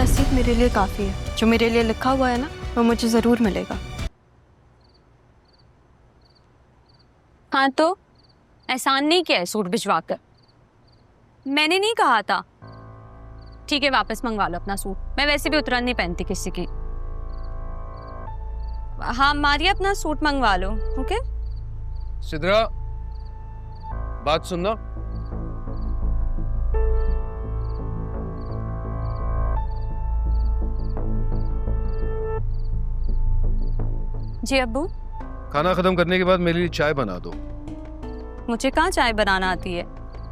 नसीब मेरे लिए काफ़ी है। जो मेरे लिए लिखा हुआ है ना, वो मुझे ज़रूर मिलेगा। हाँ तो एहसान नहीं किया है सूट भिजवा कर। मैंने नहीं कहा था। ठीक है, वापस मंगवा लो अपना सूट। मैं वैसे भी उतरन नहीं पहनती किसी की। हाँ मारिया, अपना सूट मंगवा लो। ओके सिद्रा, बात सुनना। जी अब्बू। खाना खत्म करने के बाद मेरे लिए चाय बना दो। मुझे कहाँ चाय बनाना आती है,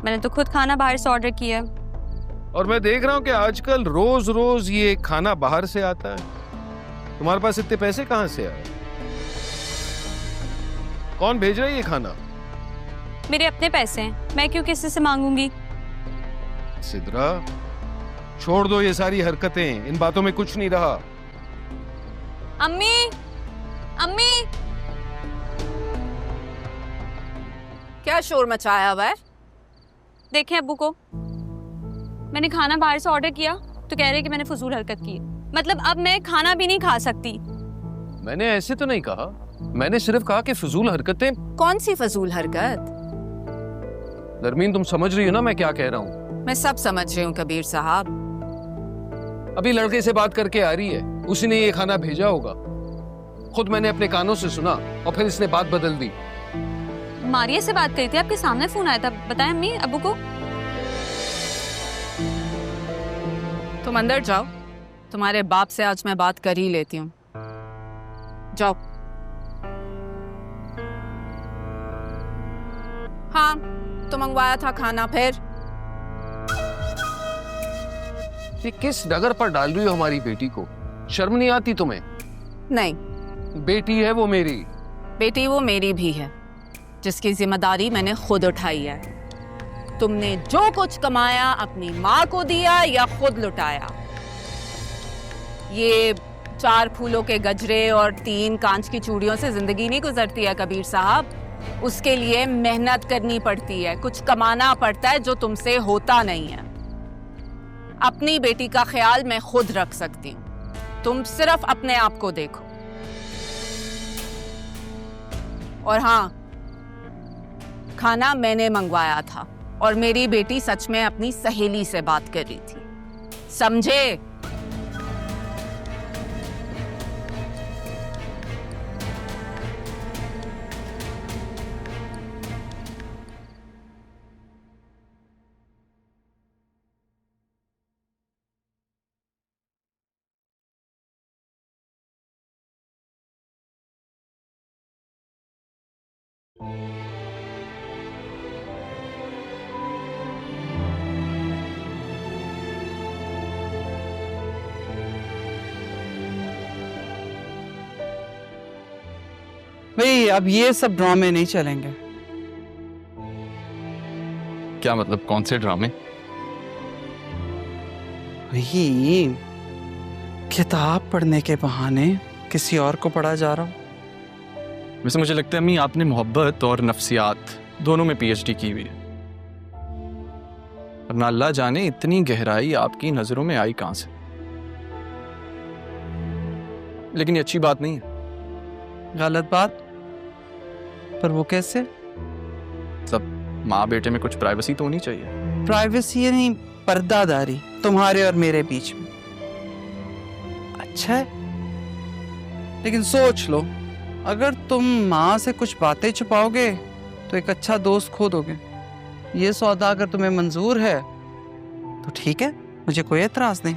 मैंने तो खुद खाना बाहर से ऑर्डर किया है। और मैं देख रहा हूँ कि आजकल रोज रोज ये खाना बाहर से आता है। तुम्हारे पास इतने पैसे कहाँ से आए? कौन भेज रहा है ये खाना? मेरे अपने पैसे हैं, मैं क्यों किसी से मांगूंगी। सिद्रा, छोड़ दो ये सारी हरकतें, इन बातों में कुछ नहीं रहा। अम्मी, अम्मी। क्या शोर मचाया हुआ है? देखें अब्बू को, मैंने खाना बाहर से ऑर्डर किया तो कह रहे कि मैंने फजूल हरकत की है। मतलब अब मैं खाना भी नहीं खा सकती। मैंने ऐसे तो नहीं कहा, मैंने सिर्फ कहा कि फजूल हरकतें। कौन सी फजूल हरकत? नरमीन, तुम समझ रही हो ना मैं क्या कह रहा हूँ? मैं सब समझ रही हूँ कबीर साहब। अभी लड़के से बात करके आ रही है, उसी ने ये खाना भेजा होगा। खुद मैंने अपने कानों से सुना और फिर इसने बात बदल दी। मारिया से बात करी थी, आपके सामने फोन आया था। बताएं अम्मी अब्बू को। तुम अंदर जाओ, तुम्हारे बाप से आज मैं बात कर ही लेती हूँ। जाओ। हाँ तो मंगवाया था खाना, फिर? ये किस डगर पर डाल रही हो हमारी बेटी को? शर्म नहीं आती तुम्हें? नहीं, बेटी है वो मेरी। बेटी वो मेरी भी है, जिसकी जिम्मेदारी मैंने खुद उठाई है। तुमने जो कुछ कमाया अपनी माँ को दिया या खुद लुटाया? ये 4 फूलों के गजरे और 3 कांच की चूड़ियों से जिंदगी नहीं गुजरती है कबीर साहब। उसके लिए मेहनत करनी पड़ती है, कुछ कमाना पड़ता है जो तुमसे होता नहीं है। अपनी बेटी का ख्याल मैं खुद रख सकती हूँ, तुम सिर्फ अपने आप को देखो। और हाँ, खाना मैंने मंगवाया था और मेरी बेटी सच में अपनी सहेली से बात कर रही थी, समझे? भाई अब ये सब ड्रामे नहीं चलेंगे। क्या मतलब, कौन से ड्रामे? वही किताब पढ़ने के बहाने किसी और को पढ़ा जा रहा हूँ। वैसे मुझे लगता है अम्मी, आपने मोहब्बत और नफ्सियात दोनों में पीएचडी की हुई है। वरना अल्लाह जाने इतनी गहराई आपकी नजरों में आई कहां से। लेकिन ये अच्छी बात नहीं है। गलत बात? पर वो कैसे? सब माँ बेटे में कुछ प्राइवेसी तो होनी चाहिए। प्राइवेसी है नहीं, पर्दादारी तुम्हारे और मेरे बीच में। अच्छा है, लेकिन सोच लो, अगर तुम माँ से कुछ बातें छुपाओगे तो एक अच्छा दोस्त खो दोगे। ये सौदा अगर तुम्हें मंजूर है तो ठीक है, मुझे कोई एतराज नहीं।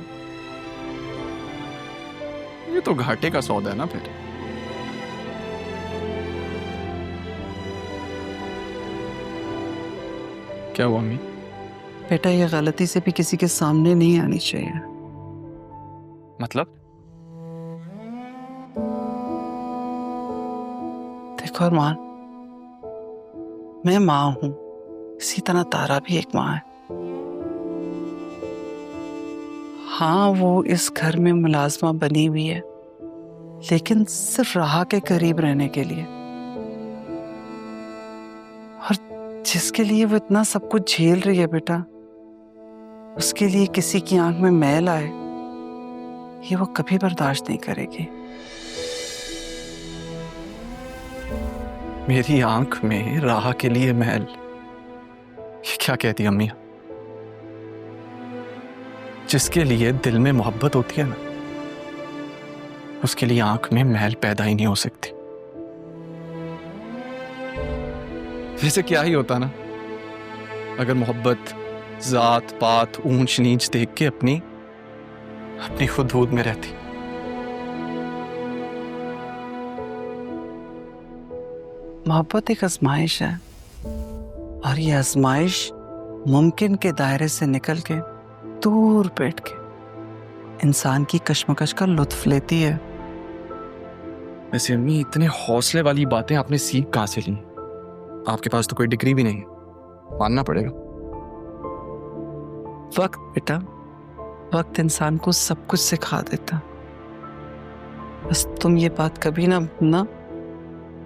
ये तो घाटे का सौदा है ना फिर। क्या हुआ अम्मी? बेटा, ये गलती से भी किसी के सामने नहीं आनी चाहिए। मतलब? देखो अरमान, मैं माँ हूं, इसी तरह तारा भी एक माँ है। हाँ, वो इस घर में मुलाजमा बनी हुई है, लेकिन सिर्फ राह के करीब रहने के लिए। और जिसके लिए वो इतना सब कुछ झेल रही है बेटा, उसके लिए किसी की आंख में मैल आए ये वो कभी बर्दाश्त नहीं करेगी। मेरी आंख में राह के लिए महल, ये क्या कहती अम्मी? जिसके लिए दिल में मोहब्बत होती है ना, उसके लिए आंख में महल पैदा ही नहीं हो सकती। वैसे क्या ही होता ना अगर मोहब्बत जात पात ऊंच नीच देख के अपनी खुद में रहती। मोहब्बत एक आजमाइश है, और ये आजमाइश मुमकिन के दायरे से निकल के दूर बैठ के इंसान की कश्मकश का लुत्फ लेती है। वैसे अम्मी, इतने हौसले वाली बातें आपने सीख कहां से ली? आपके पास तो कोई डिग्री भी नहीं है, मानना पड़ेगा। वक्त बेटा, वक्त इंसान को सब कुछ सिखा देता। बस तुम ये बात कभी ना भूलना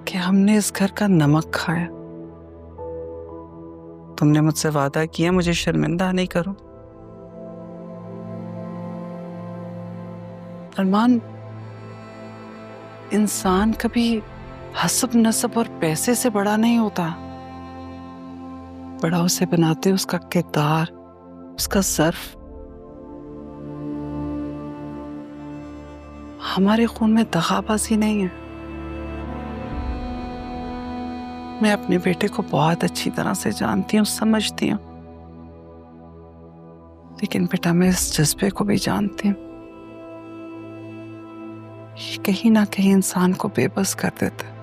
कि हमने इस घर का नमक खाया। तुमने मुझसे वादा किया मुझे शर्मिंदा नहीं करो। अरमान, इंसान कभी हसब नसब और पैसे से बड़ा नहीं होता। बड़ा उसे बनाते उसका किरदार, उसका सर्फ। हमारे खून में दगाबाजी नहीं है। मैं अपने बेटे को बहुत अच्छी तरह से जानती हूँ, समझती हूँ, लेकिन बेटा मैं इस जज्बे को भी जानती हूँ। ये कहीं ना कहीं इंसान को बेबस कर देता है।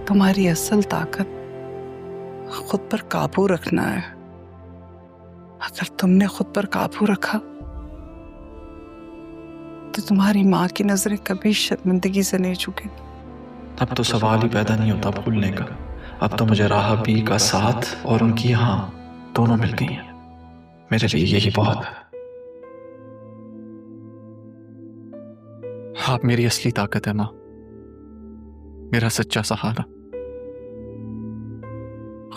तुम्हारी असल ताकत खुद पर काबू रखना है। अगर तुमने खुद पर काबू रखा तो तुम्हारी माँ की नजरें कभी शर्मिंदगी से नहीं झुकेंगी। अब तो सवाल ही पैदा नहीं होता भूलने का। अब तो मुझे राह पी का साथ और उनकी हाँ दोनों मिल गई हैं। मेरे लिए यही बहुत है। आप मेरी असली ताकत है माँ, मेरा सच्चा सहारा।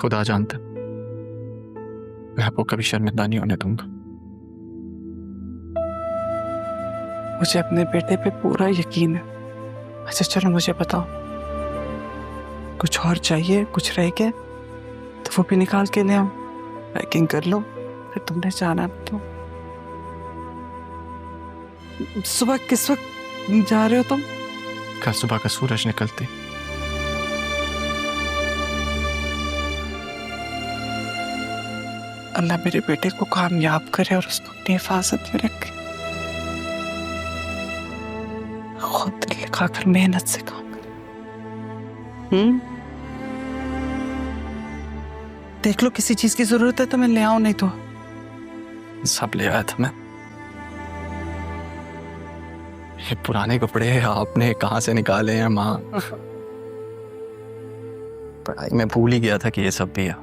खुदा जानता मैं आपको कभी शर्मिंदा नहीं होने दूंगा। मुझे अपने बेटे पे पूरा यकीन है। अच्छा चलो मुझे बताओ, कुछ और चाहिए? कुछ रह गया तो वो भी निकाल के ले आओ, पैकिंग कर लो, फिर तुमने जाना है तो। सुबह किस वक्त जा रहे हो तुम? कल सुबह का सूरज निकलते। अल्लाह मेरे बेटे को कामयाब करे और उसको अपनी हिफाजत में रखे। खुद दिल लगाकर मेहनत से काम करे। देख लो किसी चीज की जरूरत है तो मैं ले आऊं, नहीं तो सब ले आया था मैं। ये पुराने कपड़े आपने कहां से निकाले हैं माँ? पढ़ाई में भूल ही गया था कि ये सब भी है।